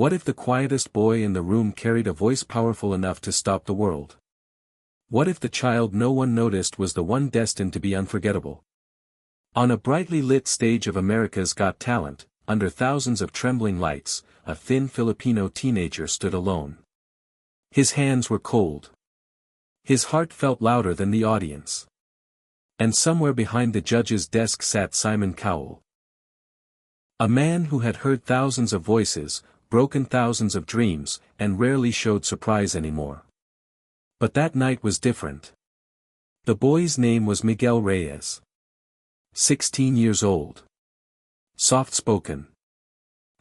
What if the quietest boy in the room carried a voice powerful enough to stop the world? What if the child no one noticed was the one destined to be unforgettable? On a brightly lit stage of America's Got Talent, under thousands of trembling lights, a thin Filipino teenager stood alone. His hands were cold. His heart felt louder than the audience. And somewhere behind the judge's desk sat Simon Cowell. A man who had heard thousands of voices, broken thousands of dreams, and rarely showed surprise anymore. But that night was different. The boy's name was Miguel Reyes. 16 years old. Soft-spoken.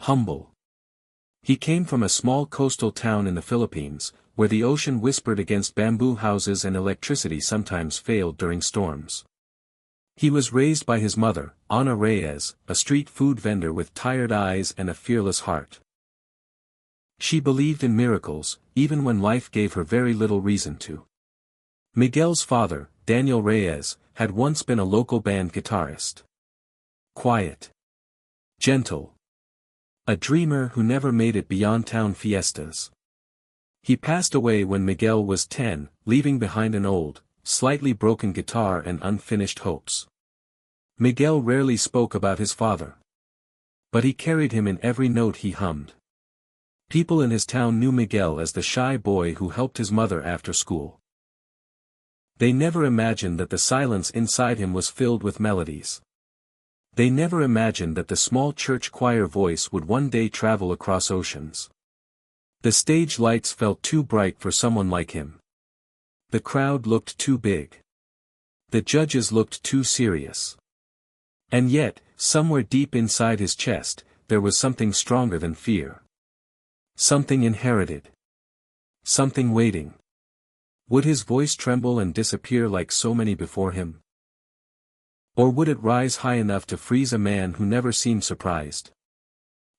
Humble. He came from a small coastal town in the Philippines, where the ocean whispered against bamboo houses and electricity sometimes failed during storms. He was raised by his mother, Ana Reyes, a street food vendor with tired eyes and a fearless heart. She believed in miracles, even when life gave her very little reason to. Miguel's father, Daniel Reyes, had once been a local band guitarist. Quiet. Gentle. A dreamer who never made it beyond town fiestas. He passed away when Miguel was 10, leaving behind an old, slightly broken guitar and unfinished hopes. Miguel rarely spoke about his father. But he carried him in every note he hummed. People in his town knew Miguel as the shy boy who helped his mother after school. They never imagined that the silence inside him was filled with melodies. They never imagined that the small church choir voice would one day travel across oceans. The stage lights felt too bright for someone like him. The crowd looked too big. The judges looked too serious. And yet, somewhere deep inside his chest, there was something stronger than fear. Something inherited. Something waiting. Would his voice tremble and disappear like so many before him? Or would it rise high enough to freeze a man who never seemed surprised?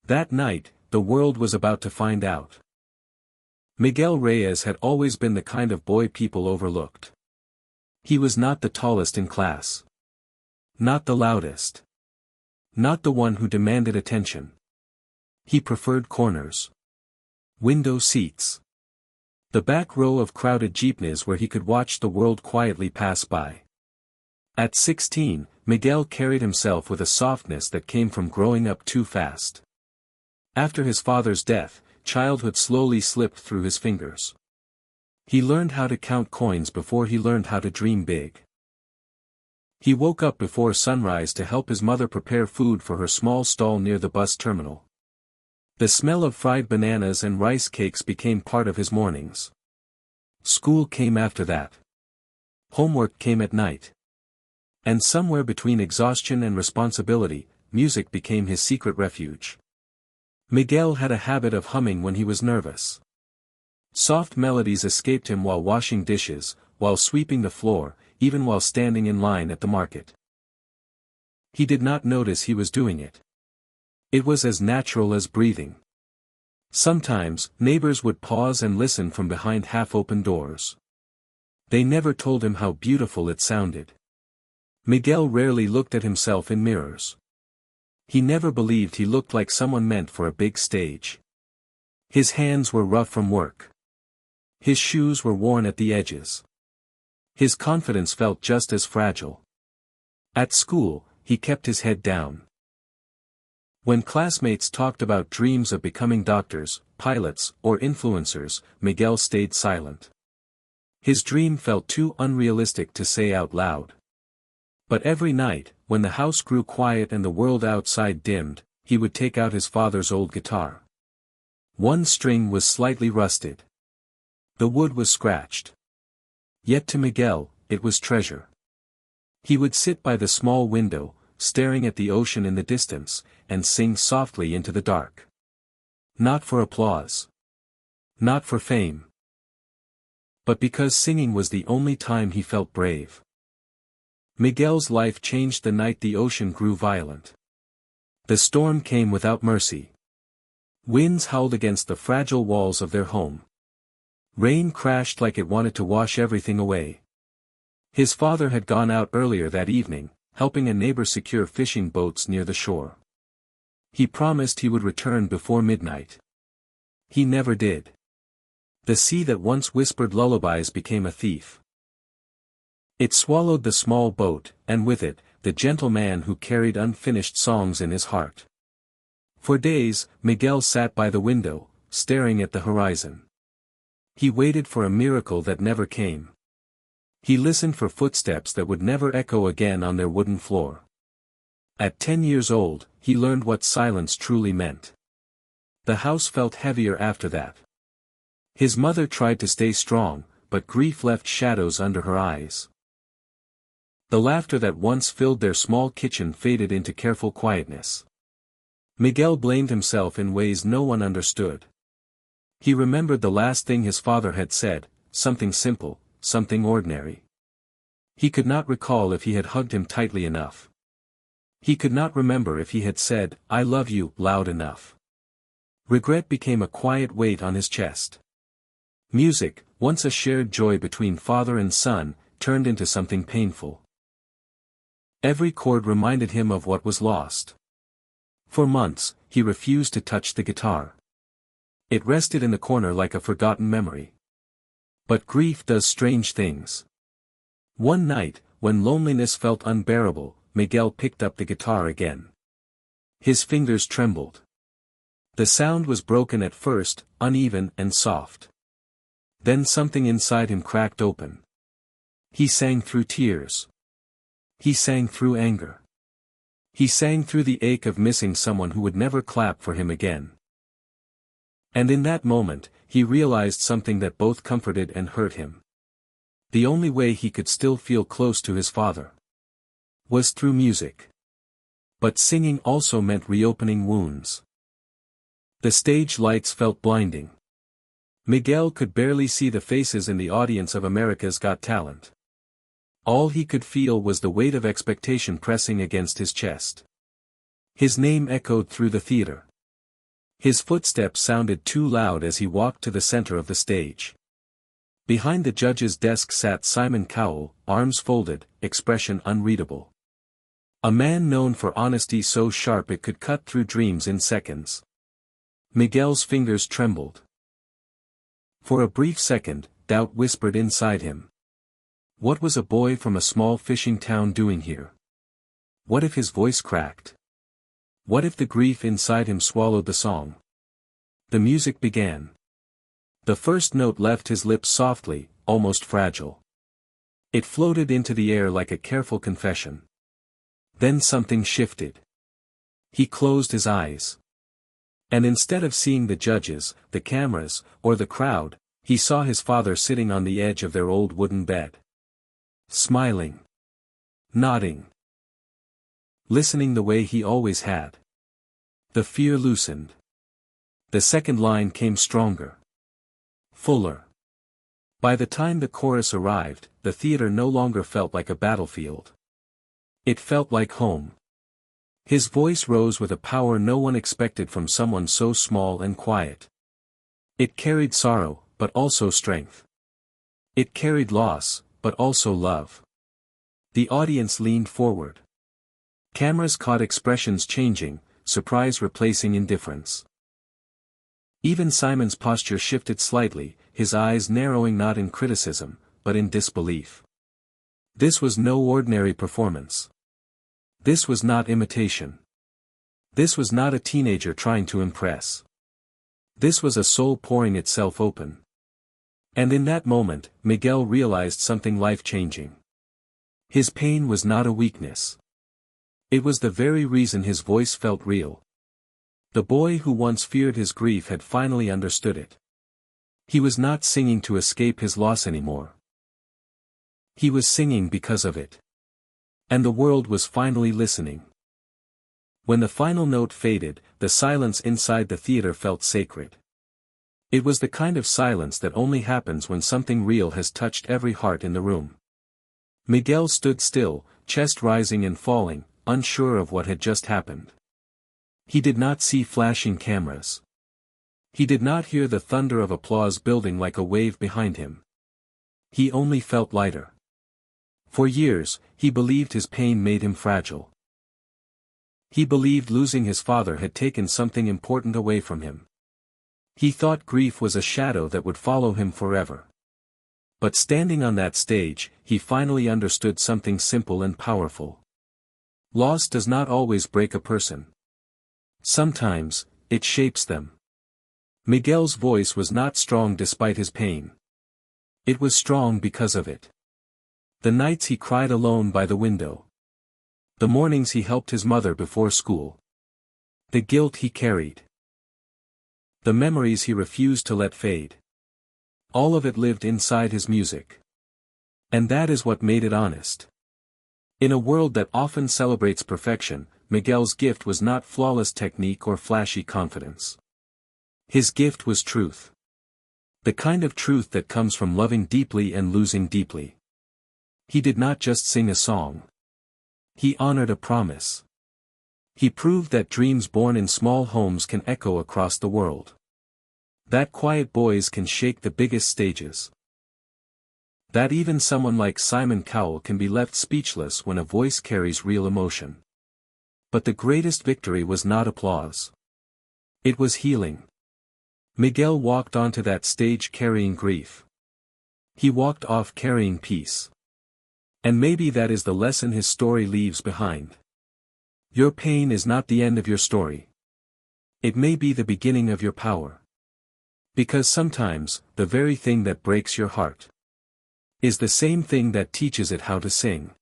That night, the world was about to find out. Miguel Reyes had always been the kind of boy people overlooked. He was not the tallest in class. Not the loudest. Not the one who demanded attention. He preferred corners. Window seats. The back row of crowded jeepneys where he could watch the world quietly pass by. At 16, Miguel carried himself with a softness that came from growing up too fast. After his father's death, childhood slowly slipped through his fingers. He learned how to count coins before he learned how to dream big. He woke up before sunrise to help his mother prepare food for her small stall near the bus terminal. The smell of fried bananas and rice cakes became part of his mornings. School came after that. Homework came at night. And somewhere between exhaustion and responsibility, music became his secret refuge. Miguel had a habit of humming when he was nervous. Soft melodies escaped him while washing dishes, while sweeping the floor, even while standing in line at the market. He did not notice he was doing it. It was as natural as breathing. Sometimes, neighbors would pause and listen from behind half-open doors. They never told him how beautiful it sounded. Miguel rarely looked at himself in mirrors. He never believed he looked like someone meant for a big stage. His hands were rough from work. His shoes were worn at the edges. His confidence felt just as fragile. At school, he kept his head down. When classmates talked about dreams of becoming doctors, pilots, or influencers, Miguel stayed silent. His dream felt too unrealistic to say out loud. But every night, when the house grew quiet and the world outside dimmed, he would take out his father's old guitar. One string was slightly rusted. The wood was scratched. Yet to Miguel, it was treasure. He would sit by the small window, staring at the ocean in the distance, and sing softly into the dark. Not for applause. Not for fame. But because singing was the only time he felt brave. Miguel's life changed the night the ocean grew violent. The storm came without mercy. Winds howled against the fragile walls of their home. Rain crashed like it wanted to wash everything away. His father had gone out earlier that evening, helping a neighbor secure fishing boats near the shore. He promised he would return before midnight. He never did. The sea that once whispered lullabies became a thief. It swallowed the small boat, and with it, the gentle man who carried unfinished songs in his heart. For days, Miguel sat by the window, staring at the horizon. He waited for a miracle that never came. He listened for footsteps that would never echo again on their wooden floor. At 10 years old, he learned what silence truly meant. The house felt heavier after that. His mother tried to stay strong, but grief left shadows under her eyes. The laughter that once filled their small kitchen faded into careful quietness. Miguel blamed himself in ways no one understood. He remembered the last thing his father had said, something simple, something ordinary. He could not recall if he had hugged him tightly enough. He could not remember if he had said, "I love you," loud enough. Regret became a quiet weight on his chest. Music, once a shared joy between father and son, turned into something painful. Every chord reminded him of what was lost. For months, he refused to touch the guitar. It rested in the corner like a forgotten memory. But grief does strange things. One night, when loneliness felt unbearable, Miguel picked up the guitar again. His fingers trembled. The sound was broken at first, uneven and soft. Then something inside him cracked open. He sang through tears. He sang through anger. He sang through the ache of missing someone who would never clap for him again. And in that moment, he realized something that both comforted and hurt him. The only way he could still feel close to his father was through music. But singing also meant reopening wounds. The stage lights felt blinding. Miguel could barely see the faces in the audience of America's Got Talent. All he could feel was the weight of expectation pressing against his chest. His name echoed through the theater. His footsteps sounded too loud as he walked to the center of the stage. Behind the judge's desk sat Simon Cowell, arms folded, expression unreadable. A man known for honesty so sharp it could cut through dreams in seconds. Miguel's fingers trembled. For a brief second, doubt whispered inside him. What was a boy from a small fishing town doing here? What if his voice cracked? What if the grief inside him swallowed the song? The music began. The first note left his lips softly, almost fragile. It floated into the air like a careful confession. Then something shifted. He closed his eyes. And instead of seeing the judges, the cameras, or the crowd, he saw his father sitting on the edge of their old wooden bed. Smiling. Nodding. Listening the way he always had. The fear loosened. The second line came stronger. Fuller. By the time the chorus arrived, the theater no longer felt like a battlefield. It felt like home. His voice rose with a power no one expected from someone so small and quiet. It carried sorrow, but also strength. It carried loss, but also love. The audience leaned forward. Cameras caught expressions changing, surprise replacing indifference. Even Simon's posture shifted slightly, his eyes narrowing not in criticism, but in disbelief. This was no ordinary performance. This was not imitation. This was not a teenager trying to impress. This was a soul pouring itself open. And in that moment, Miguel realized something life-changing. His pain was not a weakness. It was the very reason his voice felt real. The boy who once feared his grief had finally understood it. He was not singing to escape his loss anymore. He was singing because of it. And the world was finally listening. When the final note faded, the silence inside the theater felt sacred. It was the kind of silence that only happens when something real has touched every heart in the room. Miguel stood still, chest rising and falling, unsure of what had just happened. He did not see flashing cameras. He did not hear the thunder of applause building like a wave behind him. He only felt lighter. For years, he believed his pain made him fragile. He believed losing his father had taken something important away from him. He thought grief was a shadow that would follow him forever. But standing on that stage, he finally understood something simple and powerful. Loss does not always break a person. Sometimes, it shapes them. Miguel's voice was not strong despite his pain. It was strong because of it. The nights he cried alone by the window. The mornings he helped his mother before school. The guilt he carried. The memories he refused to let fade. All of it lived inside his music. And that is what made it honest. In a world that often celebrates perfection, Miguel's gift was not flawless technique or flashy confidence. His gift was truth. The kind of truth that comes from loving deeply and losing deeply. He did not just sing a song. He honored a promise. He proved that dreams born in small homes can echo across the world. That quiet boys can shake the biggest stages. That even someone like Simon Cowell can be left speechless when a voice carries real emotion. But the greatest victory was not applause. It was healing. Miguel walked onto that stage carrying grief. He walked off carrying peace. And maybe that is the lesson his story leaves behind. Your pain is not the end of your story. It may be the beginning of your power. Because sometimes, the very thing that breaks your heart is the same thing that teaches it how to sing.